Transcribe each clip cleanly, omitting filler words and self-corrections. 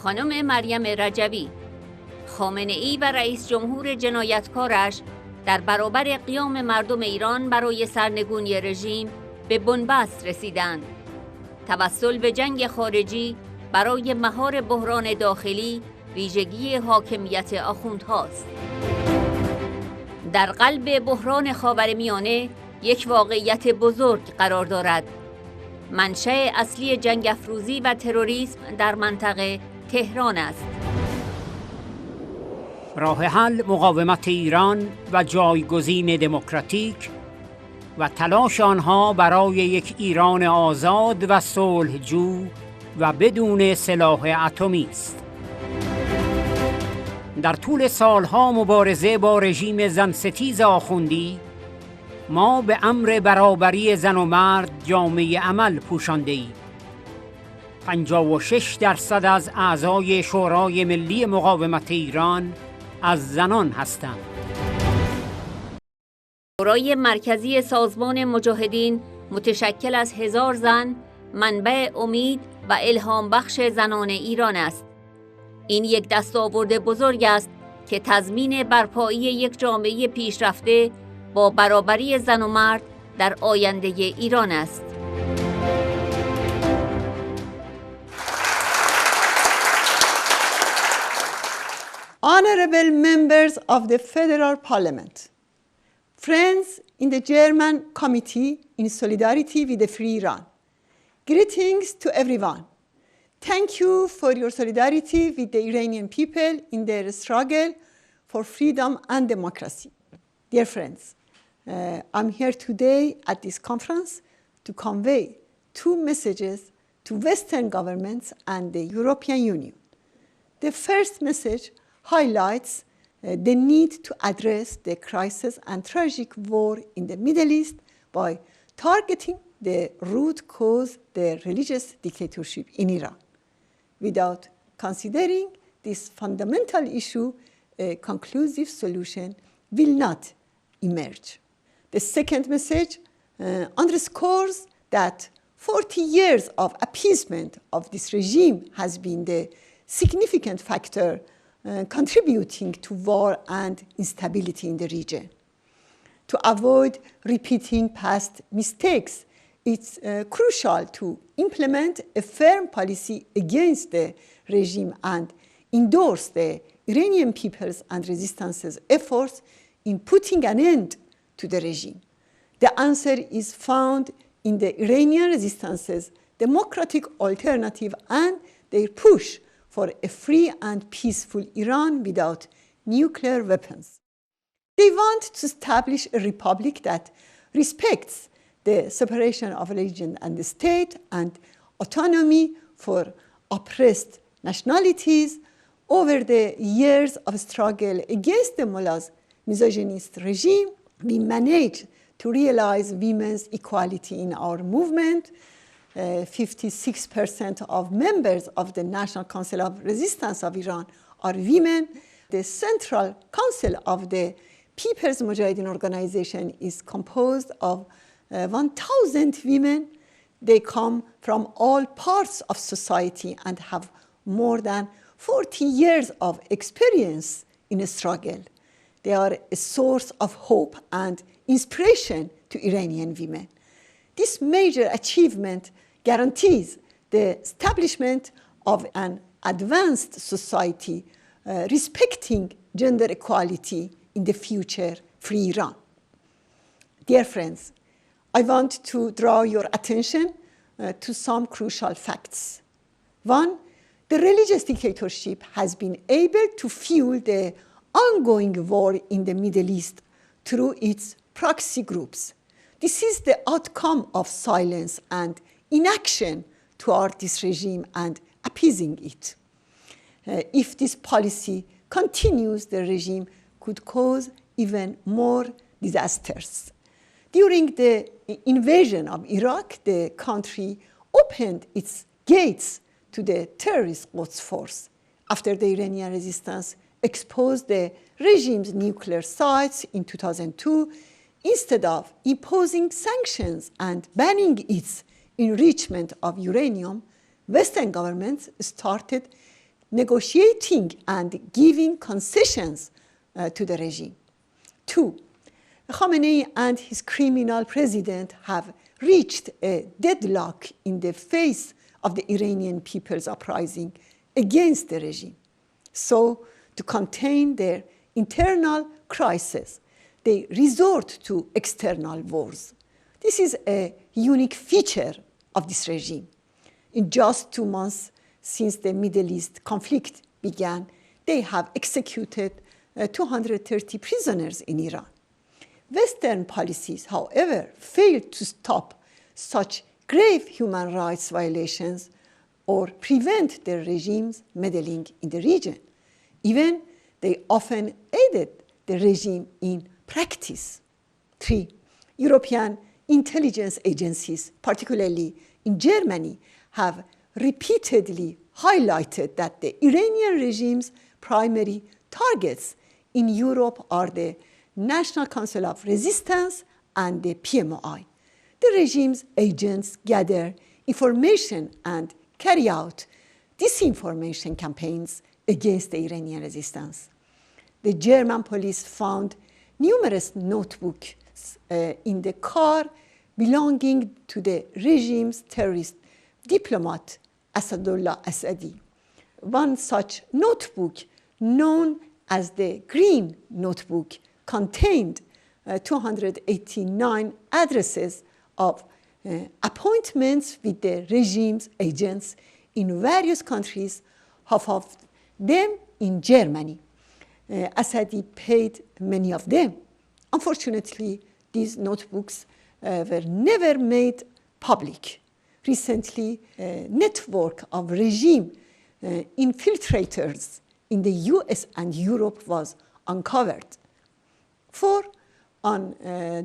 خانم مریم رجوی، خامنه‌ای و رئیس جمهور جنایتکارش در برابر قیام مردم ایران برای سرنگونی رژیم به بنبست رسیدند. توسل به جنگ خارجی برای مهار بحران داخلی ویژگی حاکمیت آخوندهاست. در قلب بحران خاورمیانه یک واقعیت بزرگ قرار دارد. منشأ اصلی جنگ افروزی و تروریسم در منطقه تهران است. راه حل مقاومت ایران و جایگزین دموکراتیک و تلاش آنها برای یک ایران آزاد و صلح‌جو و بدون سلاح اتمی است. در طول سالها مبارزه با رژیم زنستیز آخوندی، ما به امر برابری زن و مرد جامه عمل پوشانده ایم. 56% از اعضای شورای ملی مقاومت ایران از زنان هستند. شورای مرکزی سازمان مجاهدین متشکل از 1000 زن، منبع امید و الهام بخش زنان ایران است. این یک دستاورد بزرگ است که تضمین برپایی یک جامعه پیشرفته با برابری زن و مرد در آینده ایران است. Honorable members of the Federal Parliament, friends in the German Committee in Solidarity with the Free Iran, greetings to everyone. Thank you for your solidarity with the Iranian people in their struggle for freedom and democracy. Dear friends, I'm here today at this conference to convey two messages to Western governments and the European Union. The first message highlights the need to address the crisis and tragic war in the Middle East by targeting the root cause, the religious dictatorship in Iran. Without considering this fundamental issue, a conclusive solution will not emerge. The second message underscores that 40 years of appeasement of this regime has been the significant factor contributing to war and instability in the region. To avoid repeating past mistakes, it's crucial to implement a firm policy against the regime and endorse the Iranian people's and resistance's efforts in putting an end to the regime. The answer is found in the Iranian resistance's democratic alternative and their push for a free and peaceful Iran without nuclear weapons. They want to establish a republic that respects the separation of religion and the state and autonomy for oppressed nationalities. Over the years of struggle against the mullah's misogynist regime, we managed to realize women's equality in our movement. 56% of members of the National Council of Resistance of Iran are women. The Central Council of the People's Mujahideen Organization is composed of 1,000 women. They come from all parts of society and have more than 40 years of experience in a struggle. They are a source of hope and inspiration to Iranian women. This major achievement guarantees the establishment of an advanced society respecting gender equality in the future free Iran. Dear friends, I want to draw your attention to some crucial facts. One, the religious dictatorship has been able to fuel the ongoing war in the Middle East through its proxy groups. This is the outcome of silence and inaction toward this regime and appeasing it. If this policy continues, the regime could cause even more disasters. During the invasion of Iraq, the country opened its gates to the terrorist Quds force. After the Iranian resistance exposed the regime's nuclear sites in 2002, instead of imposing sanctions and banning its enrichment of uranium, Western governments started negotiating and giving concessions to the regime. 2. Khamenei and his criminal president have reached a deadlock in the face of the Iranian people's uprising against the regime. So, to contain their internal crisis, they resort to external wars. This is a unique feature of this regime. In just 2 months since the Middle East conflict began, they have executed 230 prisoners in Iran. Western policies, however, failed to stop such grave human rights violations or prevent the regime's meddling in the region. Even they often aided the regime in practice. 3. European intelligence agencies, particularly in Germany, have repeatedly highlighted that the Iranian regime's primary targets in Europe are the National Council of Resistance and the PMOI. The regime's agents gather information and carry out disinformation campaigns against the Iranian resistance. The German police found numerous notebooks in the car belonging to the regime's terrorist diplomat Asadullah Assadi. One such notebook, known as the Green Notebook, contained 289 addresses of appointments with the regime's agents in various countries, half of them in Germany. Assadi paid many of them. Unfortunately, these notebooks were never made public. Recently, a network of regime infiltrators in the US and Europe was uncovered. 4. On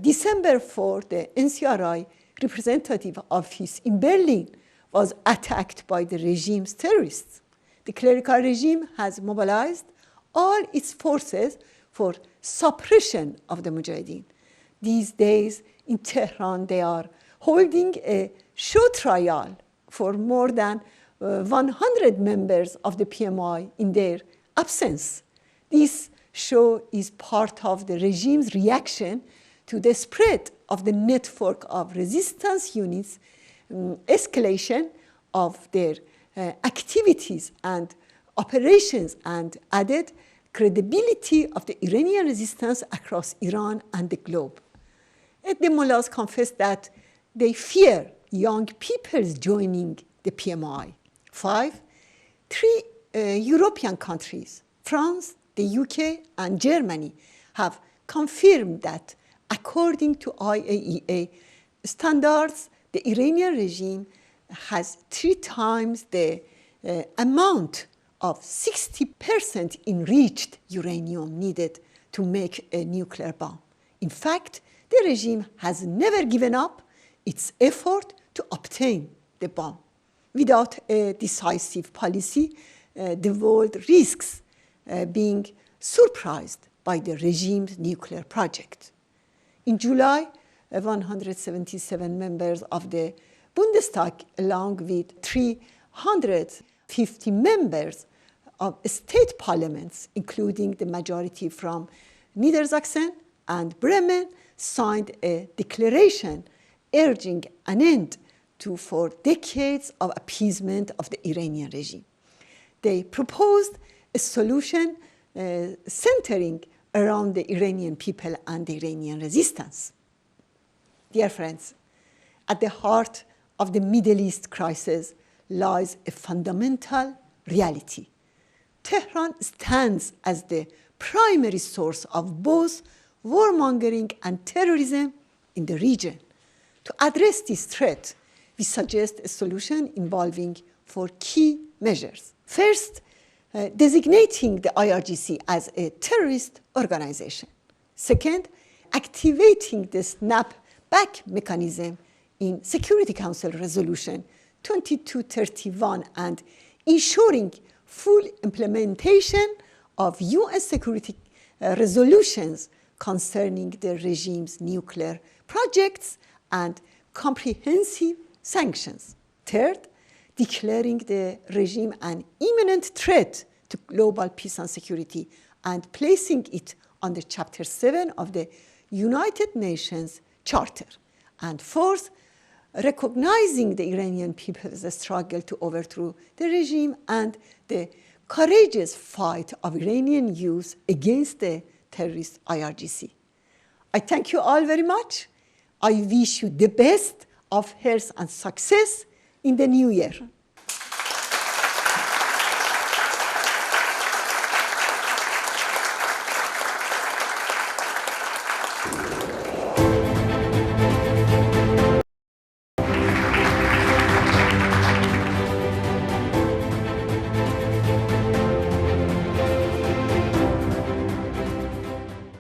December 4, the NCRI representative office in Berlin was attacked by the regime's terrorists. The clerical regime has mobilized all its forces for suppression of the Mujahideen. These days in Tehran, they are holding a show trial for more than 100 members of the PMI in their absence. This show is part of the regime's reaction to the spread of the network of resistance units, escalation of their activities and operations, and added credibility of the Iranian resistance across Iran and the globe. The mullahs confess that they fear young people joining the PMI. 5. 3 European countries, France, the UK, and Germany, have confirmed that according to IAEA standards, the Iranian regime has 3 times the amount of 60% enriched uranium needed to make a nuclear bomb. In fact, the regime has never given up its effort to obtain the bomb. Without a decisive policy, the world risks being surprised by the regime's nuclear project. In July, 177 members of the Bundestag, along with 350 members of state parliaments, including the majority from Niedersachsen and Bremen, signed a declaration urging an end for decades of appeasement of the Iranian regime. They proposed a solution centering around the Iranian people and the Iranian resistance. Dear friends, at the heart of the Middle East crisis lies a fundamental reality. Tehran stands as the primary source of both warmongering and terrorism in the region. To address this threat, we suggest a solution involving 4 key measures. First, designating the IRGC as a terrorist organization. Second, activating the snapback mechanism in Security Council Resolution 2231 and ensuring full implementation of UN security resolutions concerning the regime's nuclear projects and comprehensive sanctions. Third, declaring the regime an imminent threat to global peace and security and placing it under Chapter 7 of the United Nations Charter. And fourth, recognizing the Iranian people's struggle to overthrow the regime and the courageous fight of Iranian youth against the terrorist IRGC. I thank you all very much. I wish you the best of health and success in the new year.